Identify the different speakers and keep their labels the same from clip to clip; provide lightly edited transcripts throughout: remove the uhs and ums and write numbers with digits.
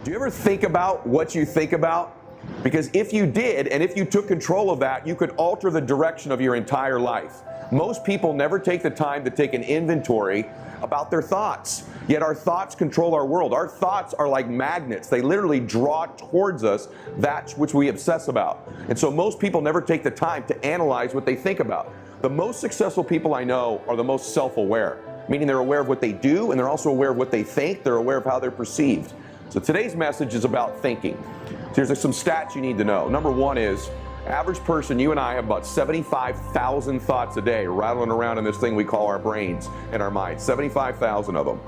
Speaker 1: Do you ever think about what you think about? Because if you did, and if you took control of that, you could alter the direction of your entire life. Most people never take the time to take an inventory about their thoughts, yet our thoughts control our world. Our thoughts are like magnets. They literally draw towards us that which we obsess about. And so most people never take the time to analyze what they think about. The most successful people I know are the most self-aware, meaning they're aware of what they do, and they're also aware of what they think. They're aware of how they're perceived. So today's message is about thinking. So here's some stats you need to know. Number one is, average person, you and I, have about 75,000 thoughts a day rattling around in this thing we call our brains and our minds. 75,000 of them.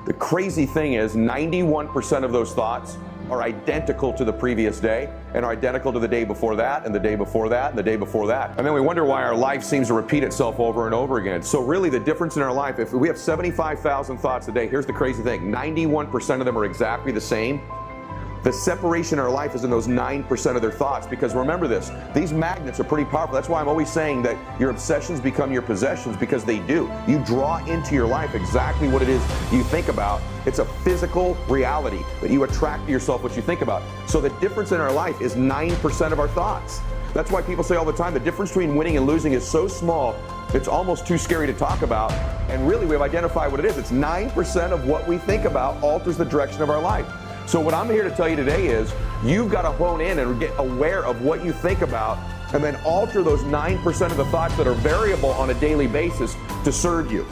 Speaker 1: The crazy thing is 91% of those thoughts are identical to the previous day, and are identical to the day before that, and the day before that, and the day before that. And then we wonder why our life seems to repeat itself over and over again. So really the difference in our life, if we have 75,000 thoughts a day, here's the crazy thing, 91% of them are exactly the same. The separation in our life is in those 9% of their thoughts, because remember this, these magnets are pretty powerful. That's why I'm always saying that your obsessions become your possessions, because they do. You draw into your life exactly what it is you think about. It's a physical reality that you attract to yourself what you think about. So the difference in our life is 9% of our thoughts. That's why people say all the time the difference between winning and losing is so small, it's almost too scary to talk about. And really we've identified what it is. It's 9% of what we think about alters the direction of our life. So what I'm here to tell you today is you've got to hone in and get aware of what you think about, and then alter those 9% of the thoughts that are variable on a daily basis to serve you.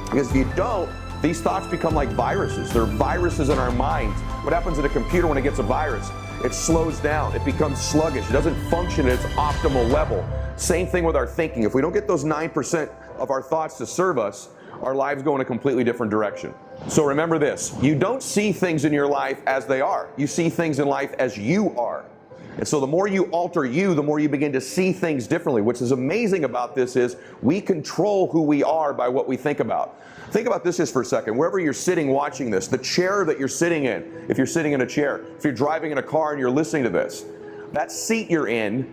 Speaker 1: Because if you don't, these thoughts become like viruses. They're viruses in our minds. What happens in a computer when it gets a virus? It slows down. It becomes sluggish. It doesn't function at its optimal level. Same thing with our thinking. If we don't get those 9% of our thoughts to serve us, our lives go in a completely different direction. So remember this, you don't see things in your life as they are. You see things in life as you are. And so the more you alter you, the more you begin to see things differently. What's is amazing about this is we control who we are by what we think about. Think about this just for a second. Wherever you're sitting watching this, the chair that you're sitting in, if you're sitting in a chair, if you're driving in a car and you're listening to this, that seat you're in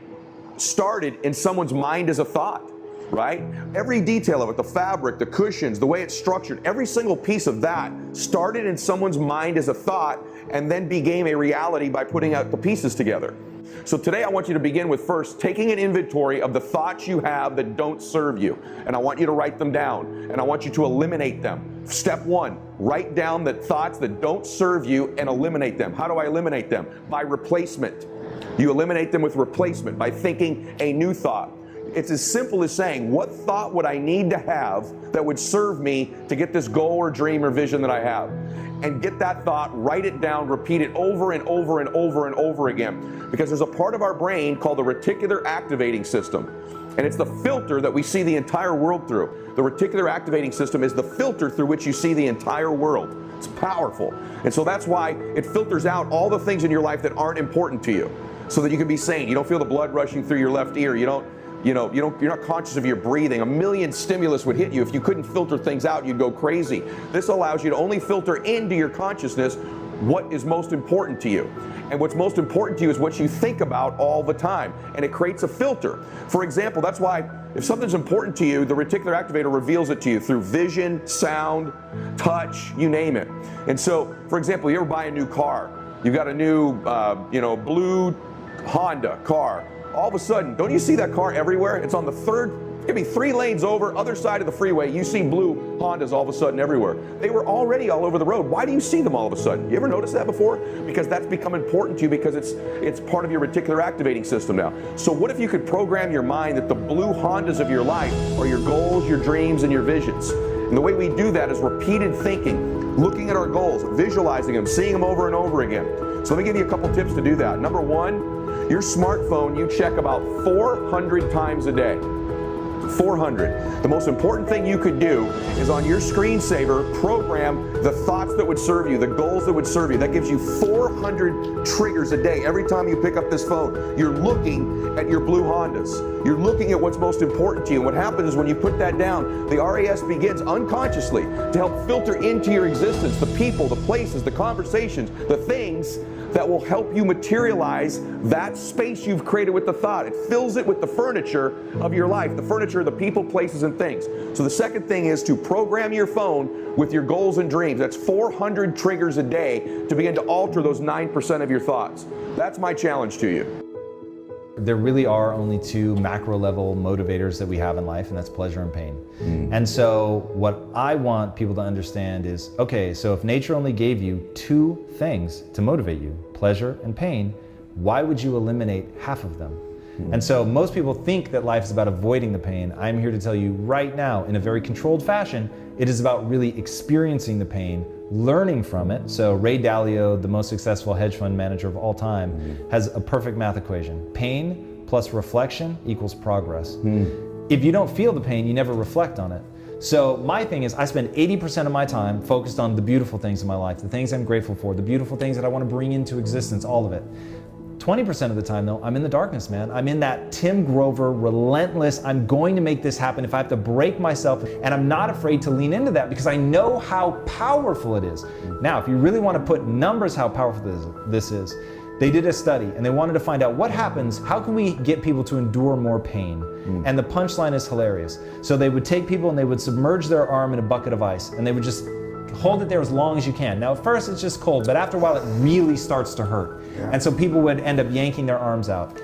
Speaker 1: started in someone's mind as a thought. Right? Every detail of it, the fabric, the cushions, the way it's structured, every single piece of that started in someone's mind as a thought and then became a reality by putting out the pieces together. So today I want you to begin with first taking an inventory of the thoughts you have that don't serve you. And I want you to write them down, and I want you to eliminate them. Step one, write down the thoughts that don't serve you and eliminate them. How do I eliminate them? By replacement. You eliminate them with replacement, by thinking a new thought. It's as simple as saying, what thought would I need to have that would serve me to get this goal or dream or vision that I have? And get that thought, write it down, repeat it over and over and over and over again. Because there's a part of our brain called the reticular activating system. And it's the filter that we see the entire world through. The reticular activating system is the filter through which you see the entire world. It's powerful. And so that's why it filters out all the things in your life that aren't important to you, so that you can be sane. You don't feel the blood rushing through your left ear. You're not conscious of your breathing. A million stimulus would hit you. If you couldn't filter things out, you'd go crazy. This allows you to only filter into your consciousness what is most important to you. And what's most important to you is what you think about all the time. And it creates a filter. For example, that's why if something's important to you, the reticular activator reveals it to you through vision, sound, touch, you name it. And so, for example, you ever buy a new car? You've got a new, blue Honda car. All of a sudden, don't you see that car everywhere? It's on the it could be 3 lanes over, other side of the freeway. You see blue Hondas all of a sudden everywhere. They were already all over the road. Why do you see them all of a sudden? You ever notice that before? Because that's become important to you, because it's part of your reticular activating system now. So what if you could program your mind that the blue Hondas of your life are your goals, your dreams, and your visions? And the way we do that is repeated thinking, looking at our goals, visualizing them, seeing them over and over again. So let me give you a couple tips to do that. Number one, your smartphone you check about 400 times a day. 400. The most important thing you could do is on your screensaver, program the thoughts that would serve you, the goals that would serve you. That gives you 400 triggers a day. Every time you pick up this phone, you're looking at your blue Hondas. You're looking at what's most important to you. And what happens is when you put that down, the RAS begins unconsciously to help filter into your existence the people, the places, the conversations, the things that will help you materialize that space you've created with the thought. It fills it with the furniture of your life, the furniture, the people, places, and things. So the second thing is to program your phone with your goals and dreams. That's 400 triggers a day to begin to alter those 9% of your thoughts. That's my challenge to you.
Speaker 2: There really are only two macro level motivators that we have in life, and that's pleasure and pain. And so what I want people to understand is, okay, so if nature only gave you two things to motivate you, pleasure and pain, why would you eliminate half of them? And so most people think that life is about avoiding the pain. I'm here to tell you right now, in a very controlled fashion, it is about really experiencing the pain, learning from it. So Ray Dalio, the most successful hedge fund manager of all time, has a perfect math equation. Pain plus reflection equals progress. If you don't feel the pain, you never reflect on it. So my thing is, I spend 80% of my time focused on the beautiful things in my life, the things I'm grateful for, the beautiful things that I want to bring into existence, all of it. 20% of the time though, I'm in the darkness, man. I'm in that Tim Grover, relentless, I'm going to make this happen if I have to break myself, and I'm not afraid to lean into that because I know how powerful it is. Now, if you really want to put numbers how powerful this is, they did a study and they wanted to find out what happens, how can we get people to endure more pain? And the punchline is hilarious. So they would take people and they would submerge their arm in a bucket of ice and they would just hold it there as long as you can. Now at first it's just cold, but after a while it really starts to hurt. And so people would end up yanking their arms out.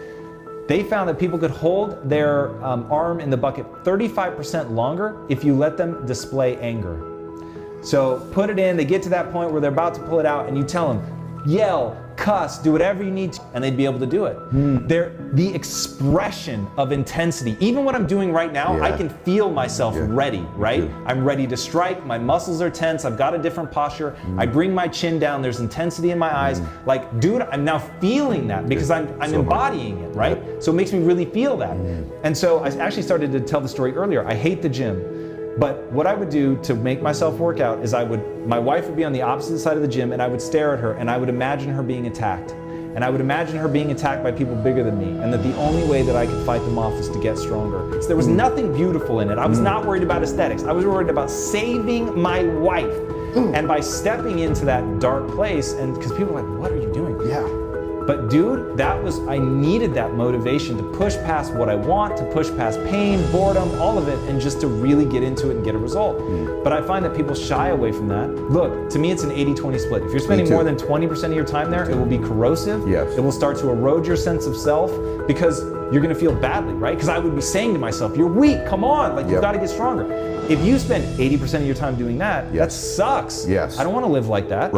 Speaker 2: They found that people could hold their arm in the bucket 35% longer if you let them display anger. So put it in, they get to that point where they're about to pull it out and you tell them, yell, cuss, do whatever you need to, and they'd be able to do it. The expression of intensity, even what I'm doing right now, I can feel myself ready, right? I'm ready to strike, my muscles are tense, I've got a different posture, I bring my chin down, there's intensity in my eyes. Like, dude, I'm now feeling that because I'm embodying it, right? So it makes me really feel that. And so I actually started to tell the story earlier. I hate the gym. But what I would do to make myself work out is my wife would be on the opposite side of the gym and I would stare at her and I would imagine her being attacked. And I would imagine her being attacked by people bigger than me and that the only way that I could fight them off is to get stronger. So there was nothing beautiful in it. I was not worried about aesthetics. I was worried about saving my wife. And by stepping into that dark place, and because people are like, what are you doing? But dude, I needed that motivation to push past what I want, to push past pain, boredom, all of it, and just to really get into it and get a result. But I find that people shy away from that. Look, to me it's an 80-20 split. If you're spending more than 20% of your time there, it will be corrosive. It will start to erode your sense of self because you're gonna feel badly, right? Because I would be saying to myself, you're weak, come on, like you've gotta get stronger. If you spend 80% of your time doing that, that sucks. I don't wanna live like that.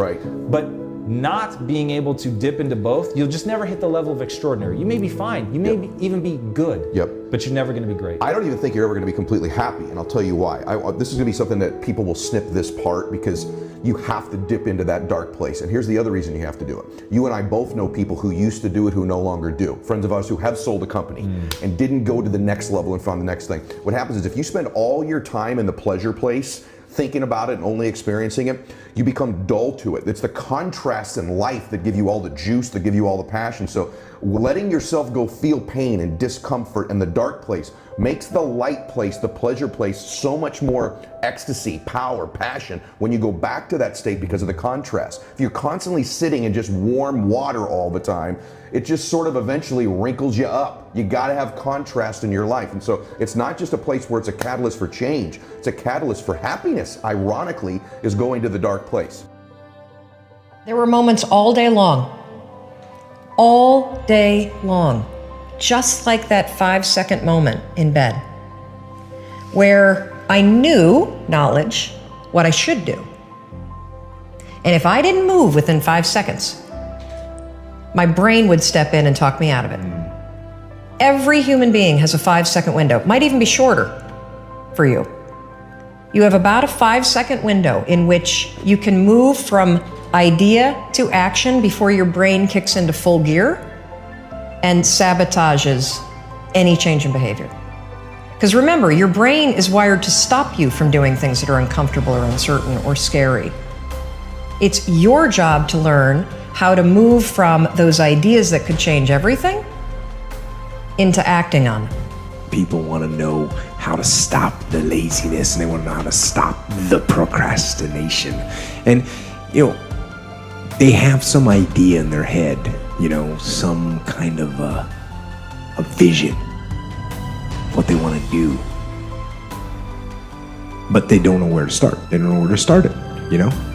Speaker 2: But not being able to dip into both, you'll just never hit the level of extraordinary. You may be fine, you may even be good, but you're never gonna be great.
Speaker 1: I don't even think you're ever gonna be completely happy, and I'll tell you why. This is gonna be something that people will snip this part because you have to dip into that dark place. And here's the other reason you have to do it. You and I both know people who used to do it who no longer do. Friends of ours who have sold a company and didn't go to the next level and found the next thing. What happens is if you spend all your time in the pleasure place, thinking about it and only experiencing it, you become dull to it. It's the contrasts in life that give you all the juice, that give you all the passion. So letting yourself go feel pain and discomfort in the dark place makes the light place, the pleasure place, so much more ecstasy, power, passion when you go back to that state because of the contrast. If you're constantly sitting in just warm water all the time, it just sort of eventually wrinkles you up. You gotta have contrast in your life. And so it's not just a place where it's a catalyst for change, it's a catalyst for happiness, ironically, is going to the dark place.
Speaker 3: There were moments all day long, just like that 5-second moment in bed, where I knew, knowledge, what I should do. And if I didn't move within 5 seconds, my brain would step in and talk me out of it. Every human being has a 5-second window, might even be shorter for you. You have about a 5-second window in which you can move from idea to action before your brain kicks into full gear and sabotages any change in behavior. Because remember, your brain is wired to stop you from doing things that are uncomfortable or uncertain or scary. It's your job to learn how to move from those ideas that could change everything into acting on it.
Speaker 4: people want to know how to stop the laziness, and they want to know how to stop the procrastination. And, they have some idea in their head, some kind of a vision, what they want to do. But they don't know where to start. They don't know where to start it,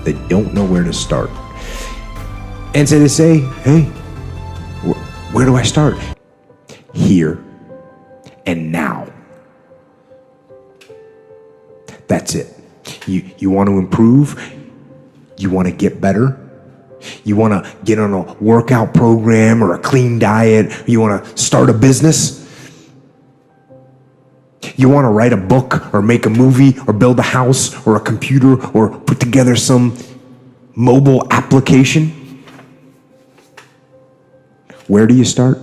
Speaker 4: They don't know where to start. And so they say, hey, where do I start? Here and now. That's it. You want to improve? You want to get better? You want to get on a workout program or a clean diet? You want to start a business? You want to write a book or make a movie or build a house or a computer or put together some mobile application? Where do you start?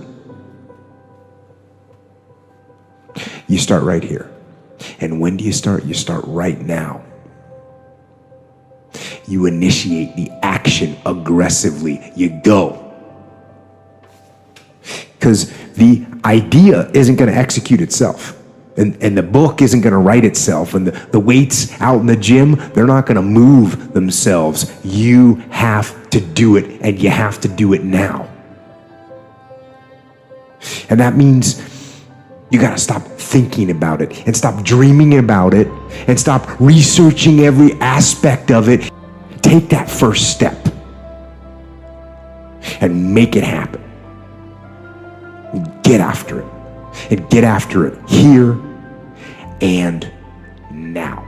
Speaker 4: You start right here. And when do you start? You start right now. You initiate the action aggressively. You go. Because the idea isn't going to execute itself. And the book isn't going to write itself. And the weights out in the gym, they're not going to move themselves. You have to do it, and you have to do it now. And that means you got to stop thinking about it and stop dreaming about it and stop researching every aspect of it. Take that first step and make it happen. Get after it. And get after it here and now.